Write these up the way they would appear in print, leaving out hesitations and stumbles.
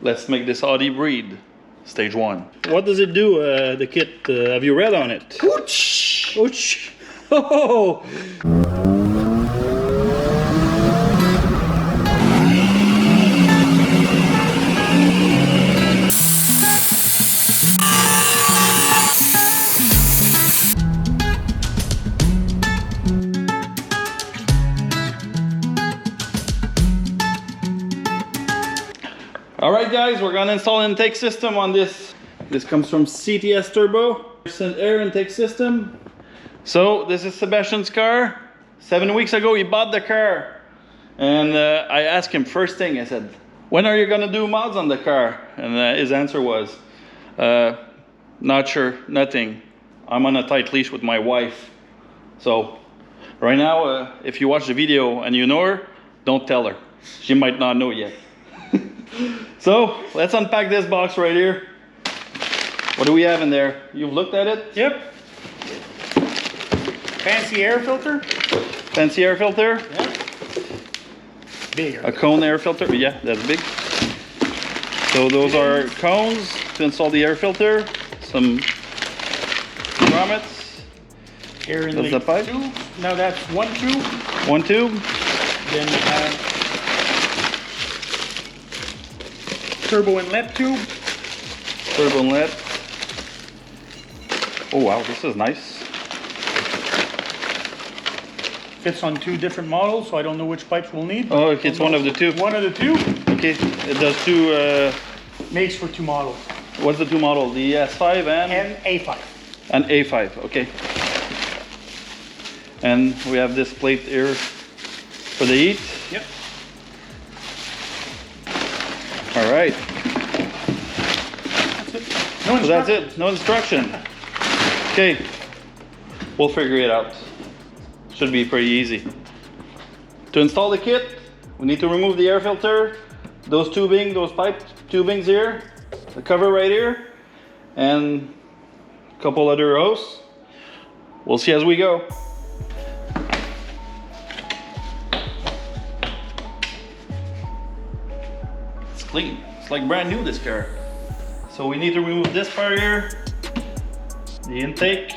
let's make this Audi breed. Stage 1. What does it do, the kit? Have you read on it? Ouch! Ouch! Oh! Alright guys, we're gonna install an intake system on this. This comes from CTS Turbo. It's an air intake system. So this is Sebastian's car. 7 weeks ago he bought the car. And I asked him first thing, I said, when are you gonna do mods on the car? And his answer was, not sure, nothing. I'm on a tight leash with my wife. So right now, if you watch the video and you know her, don't tell her. She might not know yet. So let's unpack this box right here. What do we have in there? You've looked at it? Yep. Fancy air filter. Fancy air filter? Yeah. Bigger. A cone air filter? Yeah, that's big. So those are cones to install the air filter. Some grommets. Air That's the pipe. tube. Now that's one tube. One tube. Then we have turbo inlet tube. Turbo inlet. Oh wow, this is nice. Fits on 2 different models, so I don't know which pipes we'll need. Oh, okay, it's one of the two. One of the two. Okay, it does 2. Makes for 2 models. What's the 2 model? The S5 And A5. and A5. Okay. And we have this plate here for the heat. Yep. All right. That's it. No So that's it. No instruction. Okay. We'll figure it out. Should be pretty easy. To install the kit, we need to remove the air filter, those tubing, those pipe tubings here, the cover right here, and a couple other hoses. We'll see as we go. It's clean. It's like brand new, this car. So we need to remove this part here, the intake,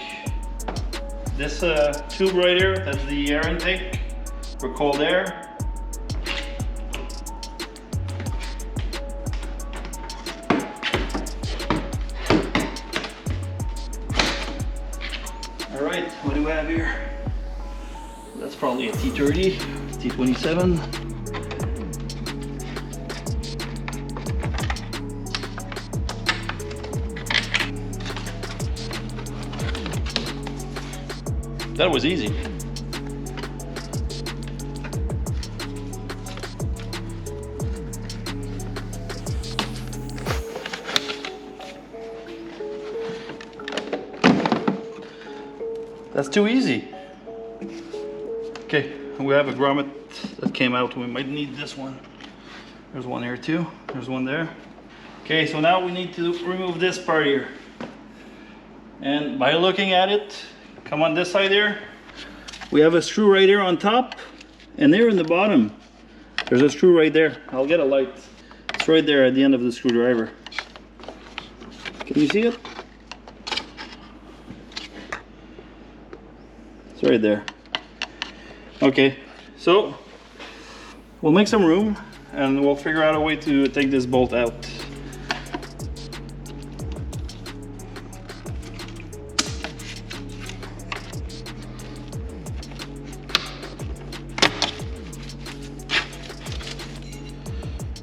this tube right here, that's the air intake for cold air. All right, what do we have here? That's probably a T30, T27. That was easy. That's too easy. Okay, we have a grommet that came out. We might need this one. There's one here too. There's one there. Okay, so now we need to remove this part here. And by looking at it, come on this side here. We have a screw right here on top, and there in the bottom, there's a screw right there. I'll get a light. It's right there at the end of the screwdriver. Can you see it? It's right there. Okay, so we'll make some room and we'll figure out a way to take this bolt out.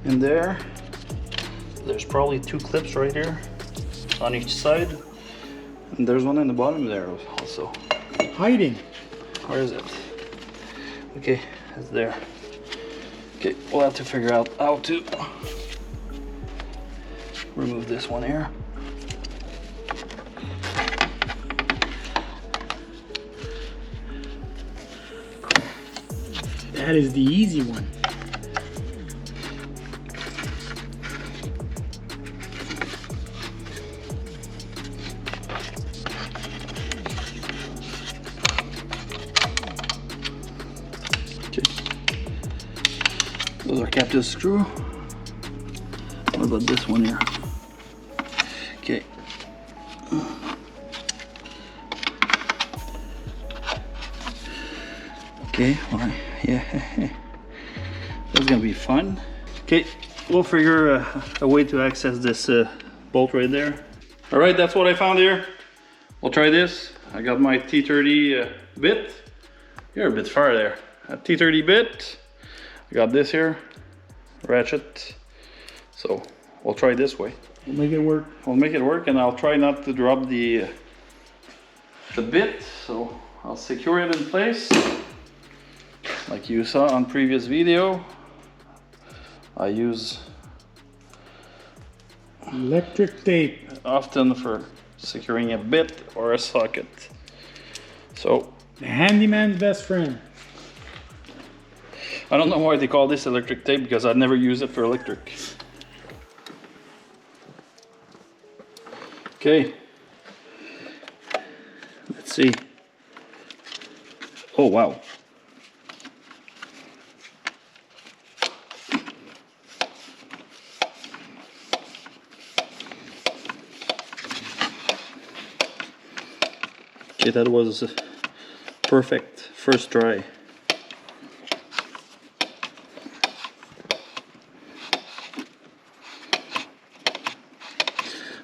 In there's probably 2 clips right here on each side, and there's one in the bottom there also. Hiding. Where is it? Okay, it's there. Okay, we'll have to figure out how to remove this one here. That is the easy one. Those are captive screw. What about this one here? Okay. Okay, well, yeah, that's gonna be fun. Okay, we'll figure a way to access this bolt right there. All right, that's what I found here. We'll try this. I got my T30 bit. You're a bit far there. A T30 bit. I got this here, ratchet. So we'll try this way. We'll make it work. We'll make it work, and I'll try not to drop the bit. So I'll secure it in place. Like you saw on previous video, I use electric tape often for securing a bit or a socket. So the handyman's best friend. I don't know why they call this electric tape, because I've never used it for electric. Okay, let's see. Oh wow. Okay, that was perfect first try.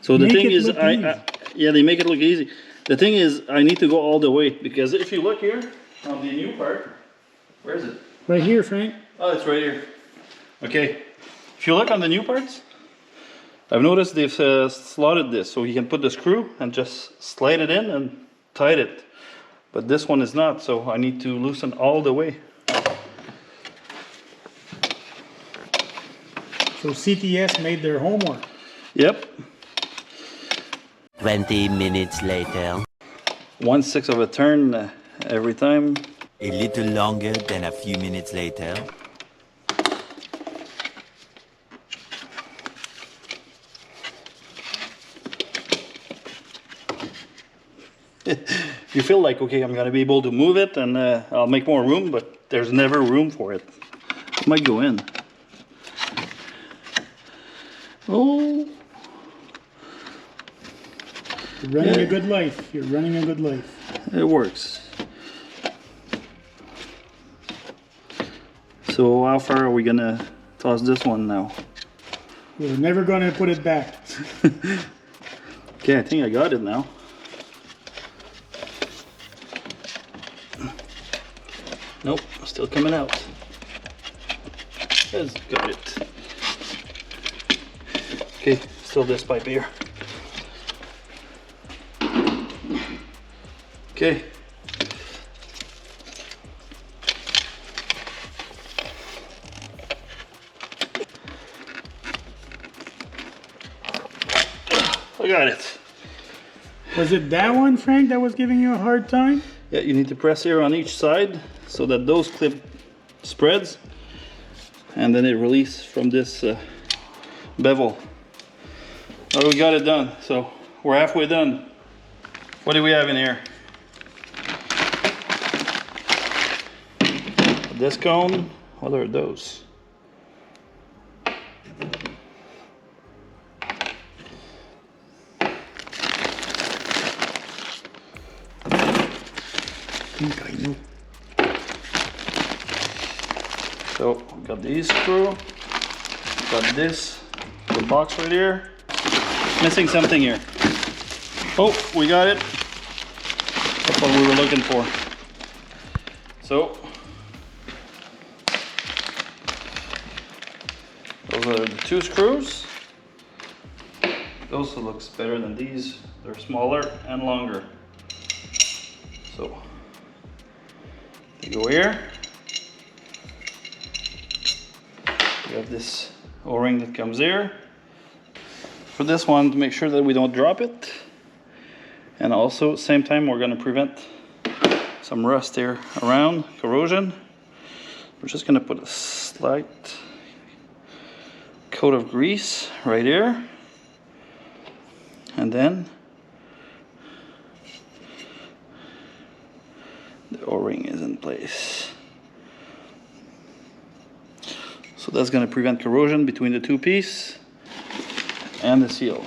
So the thing is, yeah, they make it look easy. The thing is, I need to go all the way, because if you look here on the new part, where is it? Right here, Frank. Oh, it's right here. Okay, if you look on the new parts, I've noticed they've slotted this so you can put the screw and just slide it in and tight it. But this one is not, so I need to loosen all the way. So CTS made their homework. Yep. 20 minutes later. 1/6 of a turn every time. A little longer than a few minutes later. You feel like, okay, I'm gonna be able to move it and I'll make more room, but there's never room for it. It might go in. Oh. You're running a good life. You're running a good life. It works. So how far are we gonna toss this one now? We're never gonna put it back. Okay, I think I got it now. Nope, still coming out. Let's got it. Okay, still this pipe here. Okay. I got it. Was it that one, Frank, that was giving you a hard time? Yeah, you need to press here on each side so that those clip spreads, and then it releases from this bevel. Oh, we got it done. So we're halfway done. What do we have in here? This cone. What are those? I think I know. So we got these screw. Got this. The box right here. Missing something here. Oh, we got it. That's what we were looking for. So those are the two screws. Those looks better than these. They're smaller and longer. So they go here. We have this O-ring that comes here. For this one, to make sure that we don't drop it. And also, same time, we're going to prevent some rust here around, corrosion. We're just going to put a slight coat of grease right here. And then the O-ring is in place. So that's going to prevent corrosion between the two pieces. and the seal.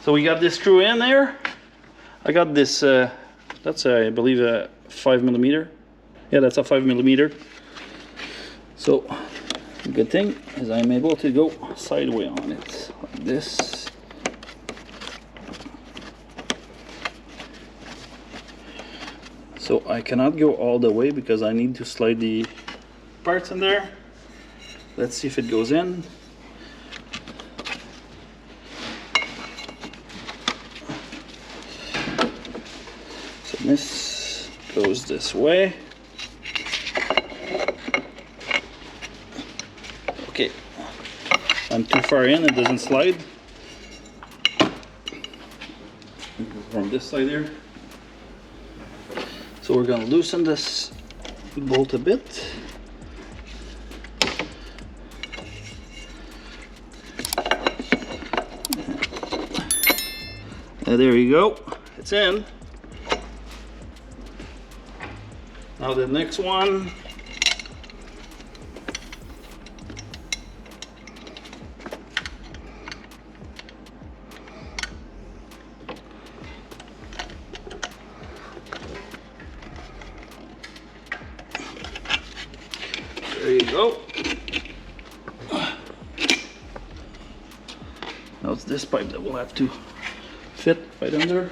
So we got this screw in there. I got this, that's I believe a 5mm. Yeah, that's a 5mm. So good thing is I'm able to go sideways on it like this. So I cannot go all the way because I need to slide the parts in there. Let's see if it goes in. So this goes this way. Okay, I'm too far in, it doesn't slide. From this side here. So we're going to loosen this bolt a bit. And there you go, it's in. Now the next one. There you go. Now it's this pipe that will have to fit right under.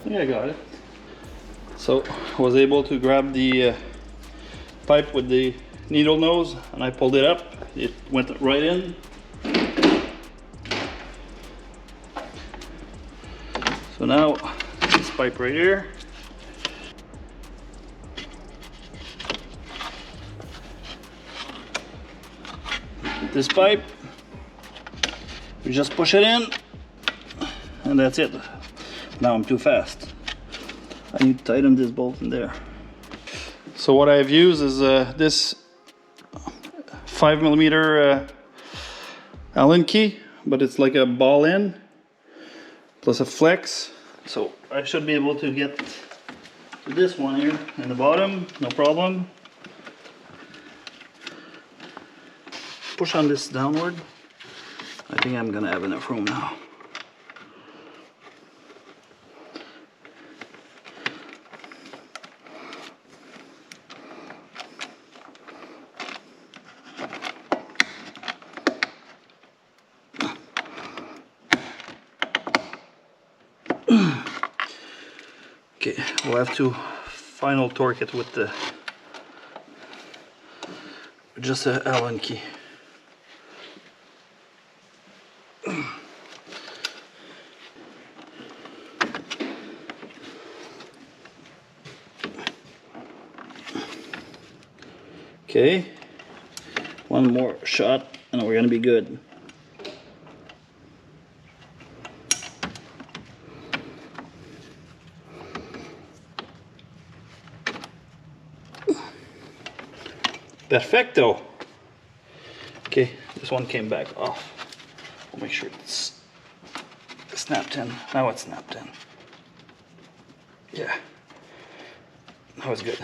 Yeah, I got it. So I was able to grab the pipe with the needle nose and I pulled it up. It went right in. So now this pipe right here. This pipe, you just push it in and that's it. Now I'm too fast. I need to tighten this bolt in there. So what I've used is this 5mm Allen key, but it's like a ball end plus a flex. So I should be able to get to this one here in the bottom, no problem. Push on this downward. I think I'm gonna have enough room now. Okay, we'll have to final torque it with the just an Allen key. Okay, one more shot and we're gonna be good. Perfecto. Okay, this one came back off. We'll make sure it's snapped in. Now it's snapped in. Yeah, that was good.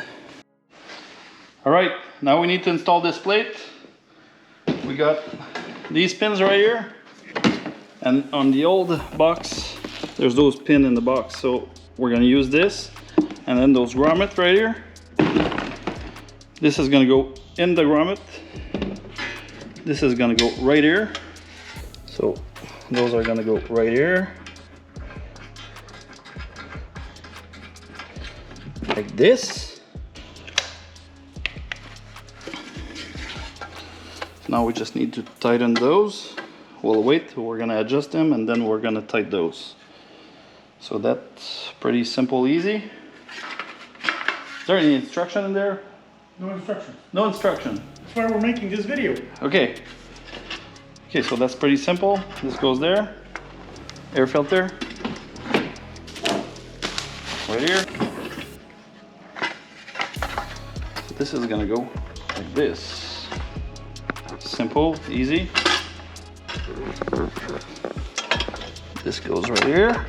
All right, now we need to install this plate. We got these pins right here, and on the old box, there's those pins in the box. So we're gonna use this, and then those grommets right here. This is gonna go in the grommet. This is gonna go right here. So those are gonna go right here. Like this. Now we just need to tighten those. We'll wait, we're gonna adjust them and then we're gonna tighten those. So that's pretty simple, easy. Is there any instruction in there? No instructions. No instruction. That's why we're making this video. Okay. Okay, so that's pretty simple. This goes there. Air filter. Right here. So this is gonna go like this. Simple, easy. This goes right here.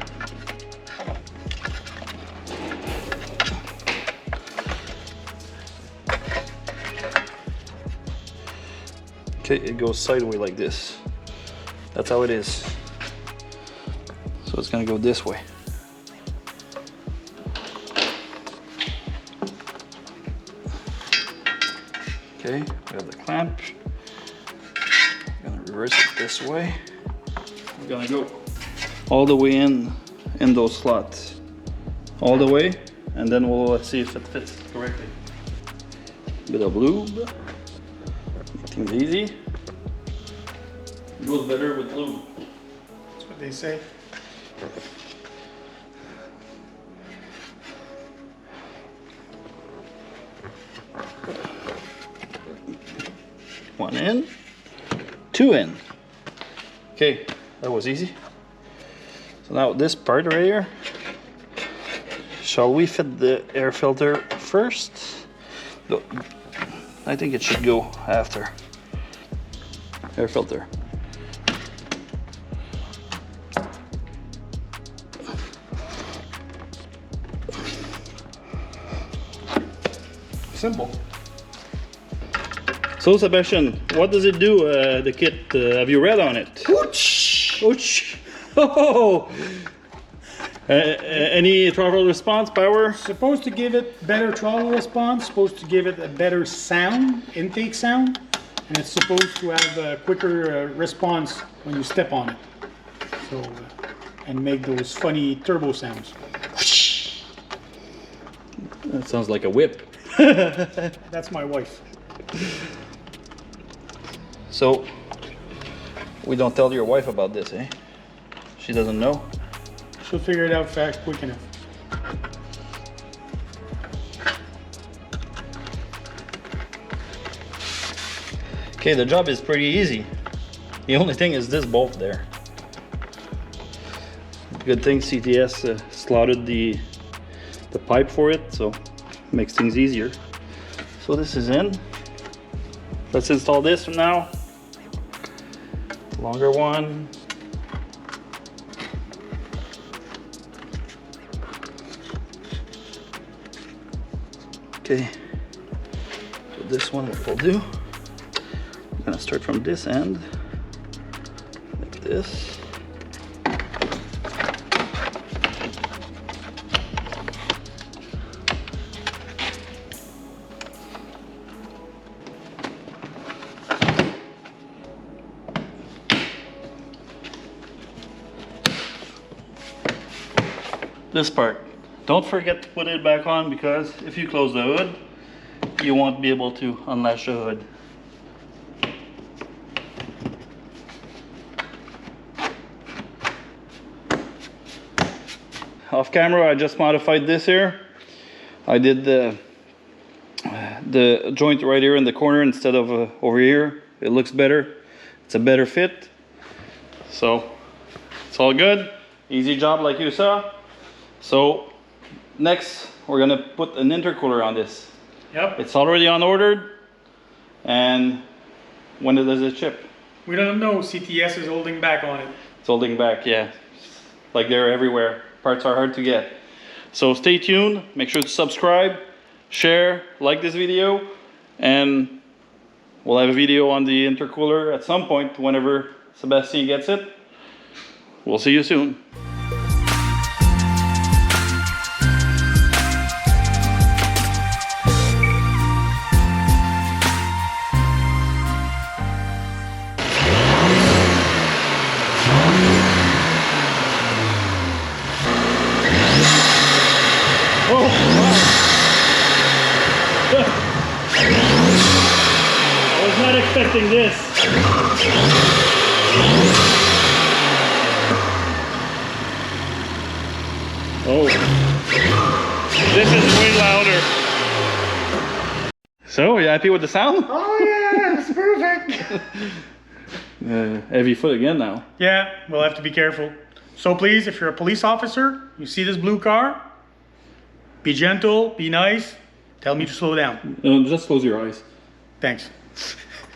Okay, it goes sideways like this. That's how it is. So it's gonna go this way. Okay, we have the clamp. I'm gonna reverse it this way. We're gonna go all the way in those slots. All the way, and then we'll see if it fits correctly. Bit of lube. Make things easy. It goes better with lube. That's what they say. One in, two in. Okay, that was easy. So now this part right here, shall we fit the air filter first? No, I think it should go after. Air filter. Simple. So Sebastian, what does it do, the kit? Have you read on it? Ooch! Ouch! Oh! Any throttle response power? Supposed to give it better throttle response, supposed to give it a better sound, intake sound, and it's supposed to have a quicker response when you step on it. So, and make those funny turbo sounds. That sounds like a whip. That's my wife. So, we don't tell your wife about this, eh? She doesn't know? She'll figure it out fast, quick enough. Okay, the job is pretty easy. The only thing is this bolt there. Good thing CTS slotted the pipe for it, so makes things easier. So this is in. Let's install this now. Longer one. Okay, so this one will do. I'm gonna start from this end, like this. This part. Don't forget to put it back on, because if you close the hood, you won't be able to unlatch the hood. Off camera, I just modified this here. I did the joint right here in the corner instead of over here. It looks better. It's a better fit. So it's all good. Easy job like you saw. So next, we're gonna put an intercooler on this. Yep. It's already on ordered. And when does it ship? We don't know. CTS is holding back on it. It's holding back, yeah. Like they're everywhere. Parts are hard to get. So stay tuned. Make sure to subscribe, share, like this video, and we'll have a video on the intercooler at some point whenever Sebastian gets it. We'll see you soon. I was not expecting this. Oh, this is way louder. So, you happy with the sound? Oh yeah, it's perfect. Heavy foot again now. Yeah, we'll have to be careful. So please, if you're a police officer, you see this blue car, be gentle, be nice, tell me to slow down. Just close your eyes. Thanks.